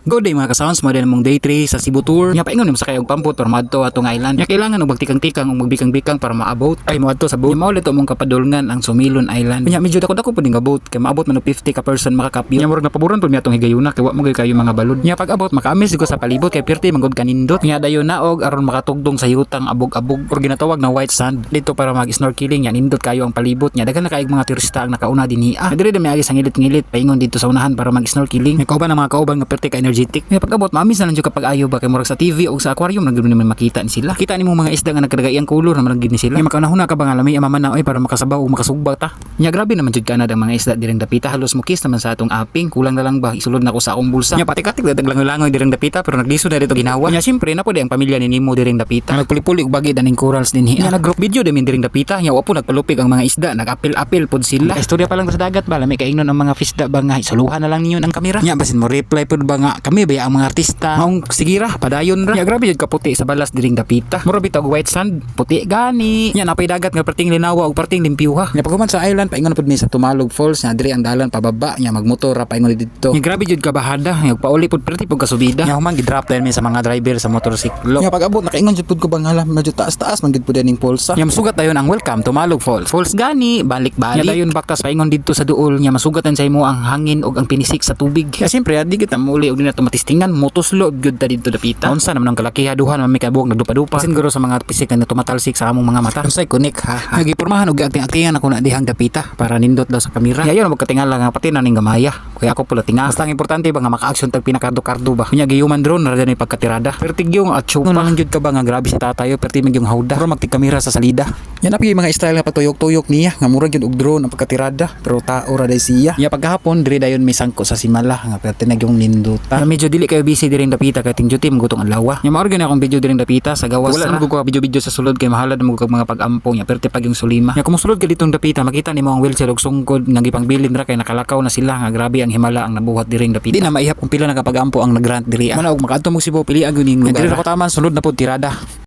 Good day mga kasawans, mo din mong day 3 sa Cebu Tour. Nya paingon mo sa kayong pampot or madto atong island. Nya kailangan og magtikang-tikang og magbikang-bikang para maabot. Ay moadto sa boat. Nya mao lito mong kapadulngan ang Sumilon Island. Nya medyo dako-dako pud nga boat kay maabot man og 50 ka person makakapyo. Nya murag napaboron pud mi atong higayuna kay wa mo kayo mga balod. Nya pag-abot maka-amaze ko sa palibot kay perti manggod kanindot. Nya dayon naog aron makatugdong sa yutang abog-abog or ginatawag na white sand dito para mag-snorkeling. Nya nindot kayo ang palibot. Nya daghan na kaayong mga turista ang nakauna dinhi. Dire dami agi sa ngilit-ngilit paingon dito sa unahan para mag-snorkeling. Nya kauban ang mga kauban nga perti ka energetic. Nya pag-abot mamis na lang jud kapag ayo ba kay murag sa TV o sa aquarium nagdumi naman makita ni sila. Kita nimo mga isda nga nagkadagayang kulor naman gid ni sila. Nya makanahuna ka ba nga lami ama na oy para makasabaw o makasugba ta. Nya grabe naman jud kanad ang mga isda direng dapita halos mukis naman sa atong aping. Kulang na lang ba isulod na ko sa akong bulsa. Nya patikatik dadag langoy direng dapita pero naglisod na dito ginawa. Nya syempre na pud ang pamilya ni Nemo direng dapita. Nagpuli-puli og bagid aning corals dinhi. Nya nag-group video din direng dapita. Nya wa po nagpalupig ang mga isda, nag-apil-apil pud sila. Istorya pa lang sa dagat ba lami kaingnon ang mga fisda ba nga isuluhan na lang ninyo ang kamera. Nya basin mo reply pud ba nga kami ba ang mga artista. Maong sige ra padayon ra. Nya grabe jud kaputi sa balas diring dapita. Mura bitaw white sand, puti gani. Nya napay dagat nga perting linawa ug perting limpyuha. Nya paghuman sa island paingon pud mi sa Tumalog Falls nya diri ang dalan pababa nya magmotor ra paingon didto. Nya grabe jud kabahada nya pauli pud perti pud kasubida. Nya human gidrop dahil mi sa mga driver sa motorsiklo. Nya pag-abot nakaingon jud pud ko bang hala medyo taas-taas man gid pud ning pulsa. Nya masugat dayon ang welcome Tumalog Falls. Falls gani balik-balik. Nya dayon baktas paingon didto sa duol nya masugatan sa imo ang hangin ug ang pinisik sa tubig. Kaya siyempre adi kita muli og dinato matistingan motoslo gyud ta didto dapita. Unsa naman ang kalakihaduhan man may kabuok nagdupa-dupa. Siguro sa mga pisik na tumatalsik sa among mga mata. Unsay kunik ha. Nagipormahan og acting-actingan ako na dihang dapita para nindot daw sa kamera. Nya ayon magkatingala nga pati na ning gamaya. Kaya ako pula tinga. Basta ang importante ba nga maka-action tag pinakardo-kardo ba. Nya giyuman drone ra ni pagkatirada. Pertigyong at chupa. Nang jud ka ba nga grabe si tatayo perti magyong hawda. Pero magti-kamera sa salida. Nya napigi mga style nga patuyok-tuyok niya nga murag jud og drone ang pagkatirada. Pero tao ra day siya. Nya pagkahapon diri dayon may sangko sa simala nga perti nagyong ninduta. Medyo dili kayo busy diring dapita kay ting duty gutong adlaw. Nya maorgan akong video diring dapita sa gawas. Wala na ko video-video sa sulod kay mahalad mo kag mga pag-ampo nya perti pag yung sulima. Nya kumusulod ka ditong dapita makita nimo ang wheelchair og sungkod nga gipangbilin ra kay nakalakaw na sila nga grabe ang himala ang nabuhat diring dapita. Di na maihap kung pila na kapag-ampo ang nagrant diri. Manaog makaadto mo Cebu pili ang ning lugar. Diri ra ko taman sulod na pud tirada.